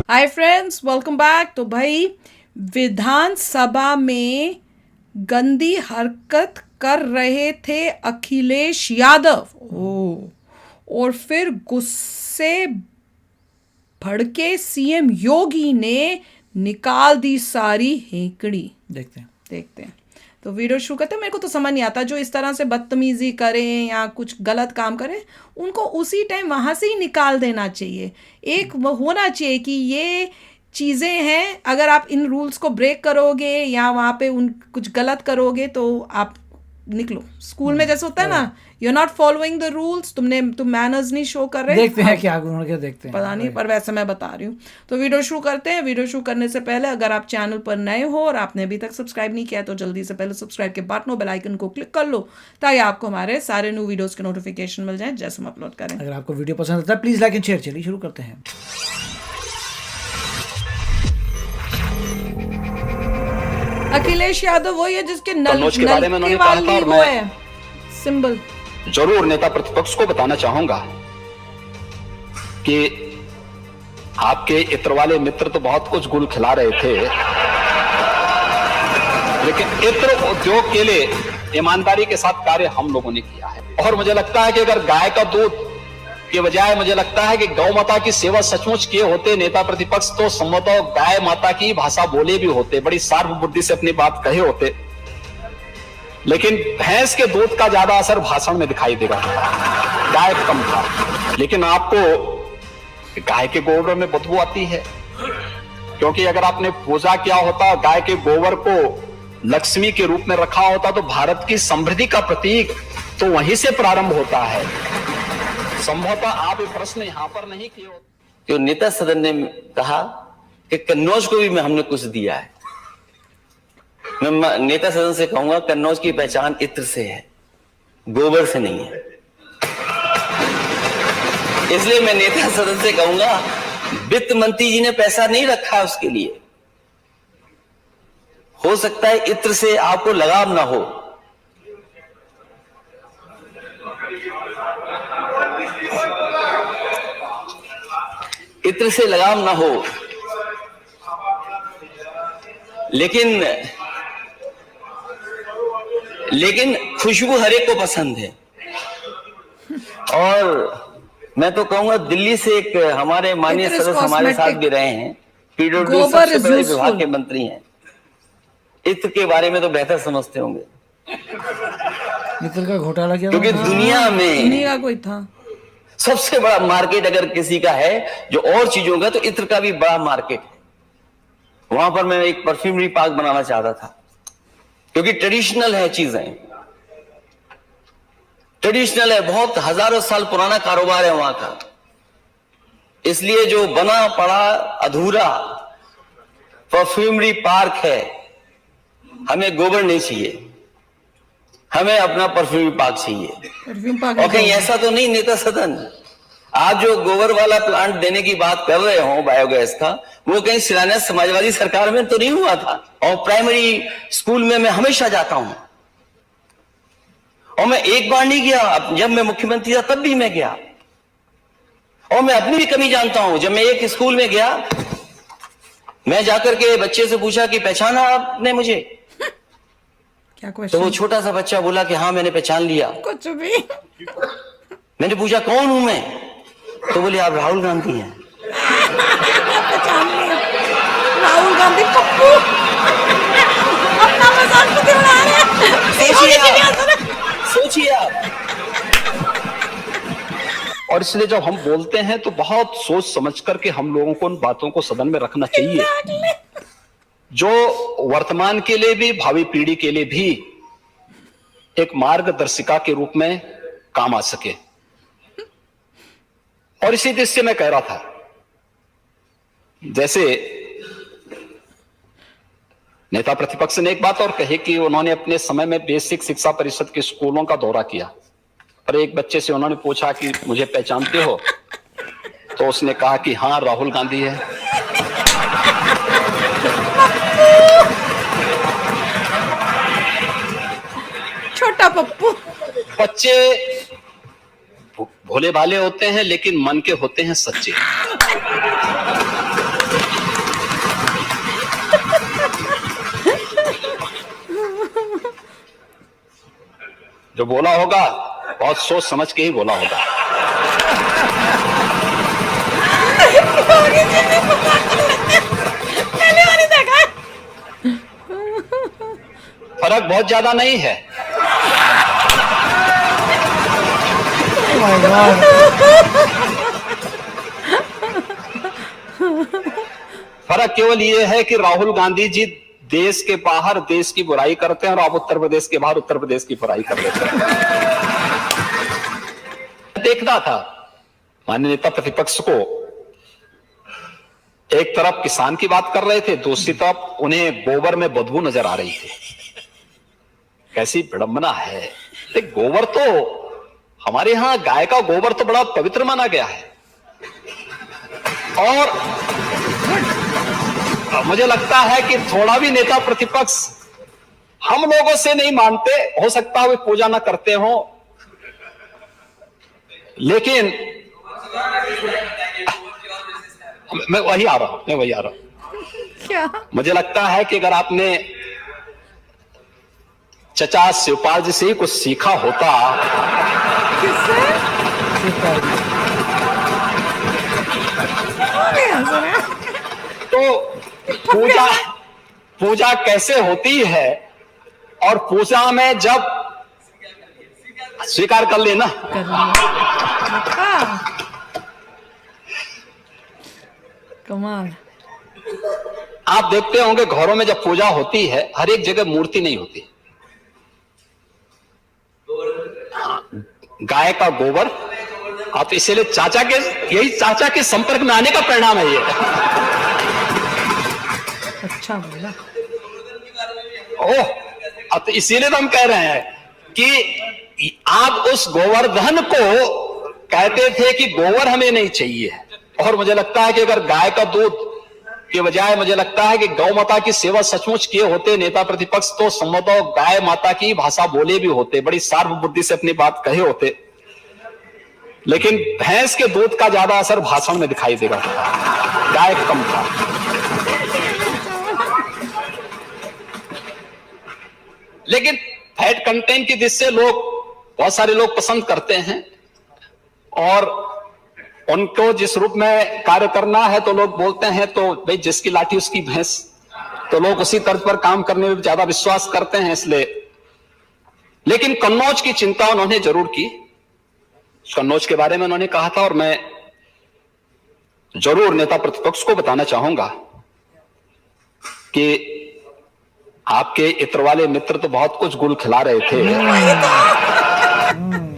Hi friends, welcome back. तो भाई, विधानसभा में गंदी हरकत कर रहे थे अखिलेश यादव। और फिर गुस्से भड़के सीएम योगी ने निकाल दी सारी हेकड़ी। देखते हैं। तो वीडियो शुरू करते हैं। मेरे को तो समझ नहीं आता, जो इस तरह से बदतमीजी करें या कुछ गलत काम करें, उनको उसी टाइम वहाँ से ही निकाल देना चाहिए। एक होना चाहिए कि ये चीज़ें हैं, अगर आप इन रूल्स को ब्रेक करोगे या वहाँ पे उन कुछ गलत करोगे तो आप निकलो। स्कूल में जैसे होता है ना, you are not following the rules, तुम मैनर्स नहीं शो कर रहे। देखते हैं क्या उन्होंने क्या देखते हैं, पता नहीं, पर वैसे मैं बता रही हूँ। तो वीडियो शुरू करते हैं। वीडियो शुरू करने से पहले अगर आप चैनल पर नए हो और आपने अभी तक सब्सक्राइब नहीं किया तो जल्दी से पहले सब्सक्राइब के बटन और बेल आइकन को क्लिक कर लो, ताकि आपको हमारे सारे न्यू वीडियोस के नोटिफिकेशन मिल जाए जैसे हम अपलोड करें। अगर आपको वीडियो पसंद आता है प्लीज लाइक एंड शेयर। चलिए शुरू करते हैं। अखिलेश यादव वही है जिसके कन्नौज के बारे में उन्होंने कहा था, और मैं सिंबल जरूर नेता प्रतिपक्ष को बताना चाहूंगा कि आपके इत्र वाले मित्र तो बहुत कुछ गुल खिला रहे थे, लेकिन इत्र उद्योग के लिए ईमानदारी के साथ कार्य हम लोगों ने किया है। और मुझे लगता है कि अगर गाय का दूध के बजाय मुझे लगता है कि गौ माता की सेवा सचमुच किए होते नेता प्रतिपक्ष, तो संभवतः गाय माता की भाषा बोले भी होते, बड़ी सार्व बुद्धि से अपनी बात कहे होते। लेकिन भैंस के दूध का ज्यादा असर भाषण में दिखाई देगा, गाय कम था। लेकिन आपको गाय के गोबर में बदबू आती है, क्योंकि अगर आपने पूजा किया होता, गाय के गोबर को लक्ष्मी के रूप में रखा होता, तो भारत की समृद्धि का प्रतीक तो वहीं से प्रारंभ होता है। संभवतः आप ये प्रश्न यहां पर नहीं किए होते। तो नेता सदन ने कहा कि कन्नौज को भी हमने कुछ दिया है। मैं नेता सदन से कहूंगा, कन्नौज की पहचान इत्र से है, गोबर से नहीं है। इसलिए मैं नेता सदन से कहूंगा, वित्त मंत्री जी ने पैसा नहीं रखा उसके लिए। हो सकता है इत्र से आपको लगाव ना हो, इत्र से लगाव ना हो, लेकिन खुशबू हर एक को पसंद है। और मैं तो कहूंगा, दिल्ली से एक हमारे माननीय सदस्य हमारे साथ भी रहे हैं, पीडब्ल्यूडी सबसे बड़े विभाग के मंत्री हैं, इत्र के बारे में तो बेहतर समझते होंगे। इत्र का घोटाला क्या? क्योंकि दुनिया कोई था सबसे बड़ा मार्केट अगर किसी का है जो और चीजों का, तो इत्र का भी बड़ा मार्केट है। वहां पर मैं एक परफ्यूमरी पार्क बनाना चाहता था, क्योंकि ट्रेडिशनल है, चीजें ट्रेडिशनल है, बहुत हजारों साल पुराना कारोबार है वहां का। इसलिए जो बना पड़ा अधूरा परफ्यूमरी पार्क है, हमें गोबर नहीं चाहिए, हमें अपना परफ्यूम पार्क चाहिए। और कहीं ऐसा तो नहीं नेता सदन, आप जो गोबर वाला प्लांट देने की बात कर रहे हो बायोगैस का, वो कहीं शिलान्यास समाजवादी सरकार में तो नहीं हुआ था। और प्राइमरी स्कूल में मैं हमेशा जाता हूं, और मैं एक बार नहीं गया, जब मैं मुख्यमंत्री था तब भी मैं गया। और मैं अपनी भी कमी जानता हूं। जब मैं एक स्कूल में गया, मैं जाकर के बच्चे से पूछा कि पहचाना आपने मुझे? क्या क्वेश्चन? तो वो छोटा सा बच्चा बोला कि हाँ मैंने पहचान लिया। कुछ भी। मैंने पूछा कौन हूं मैं? तो बोले आप राहुल गांधी हैं। पहचान लिया। राहुल गांधी पप्पू अपना मजाक क्यों उड़ा रहे हैं? सोचिए आप। और इसलिए जब हम बोलते हैं तो बहुत सोच समझ करके हम लोगों को उन बातों को सदन में रखना चाहिए, जो वर्तमान के लिए भी भावी पीढ़ी के लिए भी एक मार्गदर्शिका के रूप में काम आ सके। और इसी दृष्टि से मैं कह रहा था, जैसे नेता प्रतिपक्ष ने एक बात और कही कि उन्होंने अपने समय में बेसिक शिक्षा परिषद के स्कूलों का दौरा किया, और एक बच्चे से उन्होंने पूछा कि मुझे पहचानते हो? तो उसने कहा कि हाँ राहुल गांधी है। छोटा पप्पू। बच्चे भोले भाले होते हैं, लेकिन मन के होते हैं सच्चे। जो बोला होगा बहुत सोच समझ के ही बोला होगा। फर्क बहुत ज्यादा नहीं है। Oh my God. फर्क केवल ये है कि राहुल गांधी जी देश के बाहर देश की बुराई करते हैं और आप उत्तर प्रदेश के बाहर उत्तर प्रदेश की बुराई कर लेते हैं। देखना था माननीय नेता प्रतिपक्ष को, एक तरफ किसान की बात कर रहे थे, दूसरी तरफ उन्हें गोबर में बदबू नजर आ रही थी। कैसी विडंबना है। देख, गोबर तो हमारे यहां गाय का गोबर तो बड़ा पवित्र माना गया है, और मुझे लगता है कि थोड़ा भी नेता प्रतिपक्ष हम लोगों से नहीं मानते, हो सकता है वे पूजा ना करते हो, लेकिन मैं वही आ रहा हूं। क्या? मुझे लगता है कि अगर आपने चचा शिवपाल जी से ही कुछ सीखा होता तो पूजा कैसे होती है, और पूजा में जब स्वीकार कर लेना, कमाल। आप देखते होंगे घरों में जब पूजा होती है हर एक जगह मूर्ति नहीं होती। गाय का गोबर, आप इसीलिए चाचा के संपर्क में आने का परिणाम है ये। अच्छा बोला। ओह, अब तो इसीलिए तो हम कह रहे हैं कि आप उस गोवर्धन को कहते थे कि गोबर हमें नहीं चाहिए, और मुझे लगता है कि अगर गाय का दूध के बजाय मुझे लगता है कि गौ माता की सेवा सचमुच किए होते नेता प्रतिपक्ष, तो संभवतः गाय माता की भाषा बोले भी होते, बड़ी सार्व बुद्धि से अपनी बात कहे होते। लेकिन भैंस के दूध का ज्यादा असर भाषण में दिखाई देगा, गाय कम था। लेकिन फैट कंटेंट की दृष्टि से बहुत सारे लोग पसंद करते हैं, और उनको जिस रूप में कार्य करना है तो लोग बोलते हैं तो भाई जिसकी लाठी उसकी भैंस, तो लोग उसी तर्ज पर काम करने में ज्यादा विश्वास करते हैं, इसलिए। लेकिन कन्नौज की चिंता उन्होंने जरूर की, कन्नौज के बारे में उन्होंने कहा था, और मैं जरूर नेता प्रतिपक्ष को बताना चाहूंगा कि आपके इत्र वाले मित्र तो बहुत कुछ गुल खिला रहे थे।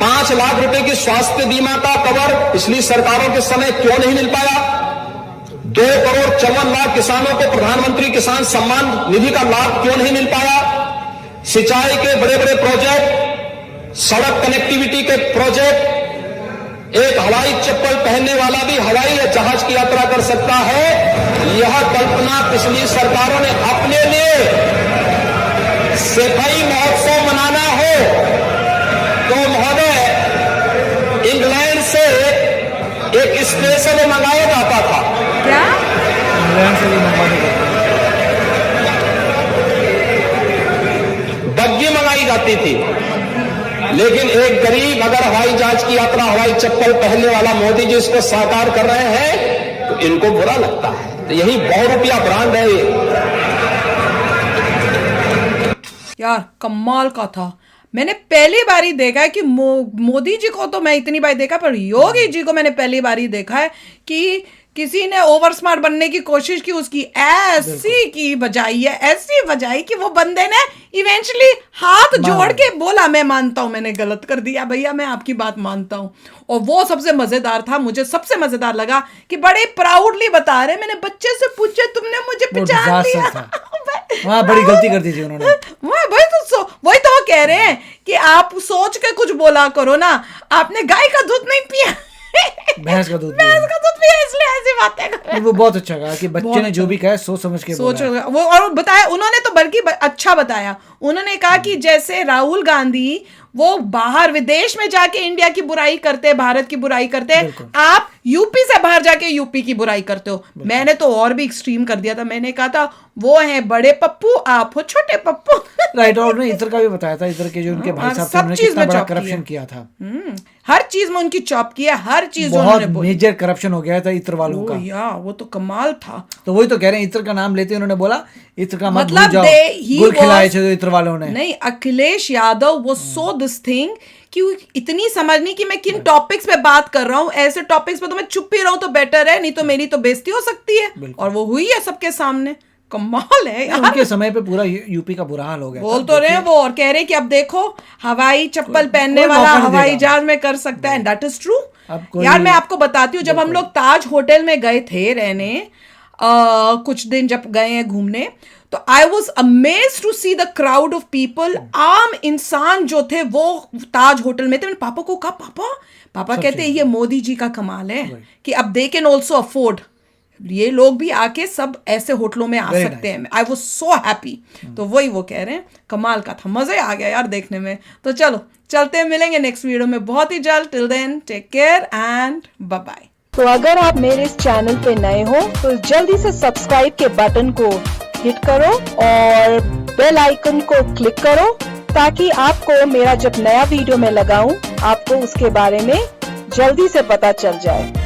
5 लाख रुपए की स्वास्थ्य बीमा का कवर पिछली सरकारों के समय क्यों नहीं मिल पाया? 2 करोड़ 54 लाख किसानों को प्रधानमंत्री किसान सम्मान निधि का लाभ क्यों नहीं मिल पाया? सिंचाई के बड़े बड़े प्रोजेक्ट, सड़क कनेक्टिविटी के प्रोजेक्ट, एक हवाई चप्पल पहनने वाला भी हवाई या जहाज की यात्रा कर सकता है, यह कल्पना पिछली सरकारों ने अपने लिए सफाई महोत्सव मनाना हो तो महोदय इंग्लैंड से एक स्पेशल मंगाया जाता था। क्या? इंग्लैंड से भी मंगवाने बग्गी मंगाई जाती थी, लेकिन एक गरीब अगर हवाई जहाज की यात्रा हवाई चप्पल पहनने वाला मोदी जी इसको साकार कर रहे हैं तो इनको बुरा लगता है। तो यही 100 रुपया ब्रांड है ये। यार कमाल का था। मैंने पहली बार ही देखा है कि मोदी जी को तो मैं इतनी बार देखा, पर योगी जी को मैंने पहली बार ही देखा है कि किसी ने ओवर स्मार्ट बनने की कोशिश की, उसकी ऐसी की बजाई है, ऐसी बजाई कि वो बंदे ने इवेंचुअली हाथ जोड़ के बोला मैं मानता हूं, मैंने गलत कर दिया भैया, मैं आपकी बात मानता हूं। और वो सबसे मजेदार था, मुझे सबसे मजेदार लगा कि बड़े प्राउडली बता रहे, मैंने बच्चे से पूछा तुमने मुझे पहचान लिया। हाँ, बड़ी गलती कर दी थी उन्होंने। वही तो वो कह रहे हैं कि आप सोच के कुछ बोला करो ना, आपने गाय का दूध नहीं पिया, भैंस का दूध पिया, इसलिए ऐसी बातें कर रहे हैं। वो बहुत अच्छा कहा कि बच्चे ने जो भी कहा सोच समझ के बोला। वो और बताया उन्होंने, तो बल्कि अच्छा बताया उन्होंने, कहा कि जैसे राहुल गांधी वो बाहर विदेश में जाके इंडिया की बुराई करते, भारत की बुराई करते, आप यूपी से बाहर जाके यूपी की बुराई करते हो। मैंने तो और भी एक्सट्रीम कर दिया था, मैंने कहा था वो हैं बड़े पप्पू, आप हो छोटे पप्पू। राइट, और उन्होंने इतर का भी बताया था, इतर के जो उनके भाई साहब थे, उन्होंने कितना बड़ा करप्शन किया था। हर चीज में उनकी चॉप किया, हर चीज बहुत मेजर करप्शन हो गया था इतर वालों का। या वो तो कमाल था। तो वही तो कह रहे हैं, इतर का नाम लेते उन्होंने बोला इतर का मत मतलब भूल जाओ, गुल खिलाए थे इतर वालों ने। नहीं, अखिलेश यादव वो सो दिस थिंग कि इतनी समझनी कि मैं किन टॉपिक्स पे बात कर रहा हूँ, ऐसे टॉपिक्स पे तो मैं चुप ही रहूं तो बेटर है, नहीं तो मेरी तो बेइज्जती हो सकती है। और वो हुई है सबके सामने। कमाल है यार। उनके समय पे पूरा यूपी का बुरा हाल हो गया। बोल तो रहे हैं वो, और कह रहे हैं कि अब देखो हवाई चप्पल पहनने वाला हवाई जहाज में कर सकता है। दैट इज ट्रू यार। मैं आपको बताती हूँ, जब हम लोग ताज होटल में गए थे रहने, कुछ दिन जब गए हैं घूमने, तो I was amazed to see the crowd of people. आम इंसान जो थे वो ताज होटल में थे। मैंने पापा को कहा, पापा कहते हैं ये मोदी जी का कमाल है कि अब दे कैन ऑल्सो अफोर्ड, ये लोग भी आके सब ऐसे होटलों में आ सकते हैं। I was so happy. तो वही वो कह रहे हैं, कमाल का था, मजा आ गया यार देखने में। तो चलो चलते हैं, मिलेंगे नेक्स्ट वीडियो में बहुत ही जल्द। Till then take care and bye bye. तो अगर आप मेरे इस चैनल पे नए हो तो जल्दी से सब्सक्राइब के बटन को हिट करो और बेल आइकन को क्लिक करो, ताकि आपको मेरा जब नया वीडियो मैं लगाऊं आपको उसके बारे में जल्दी से पता चल जाए।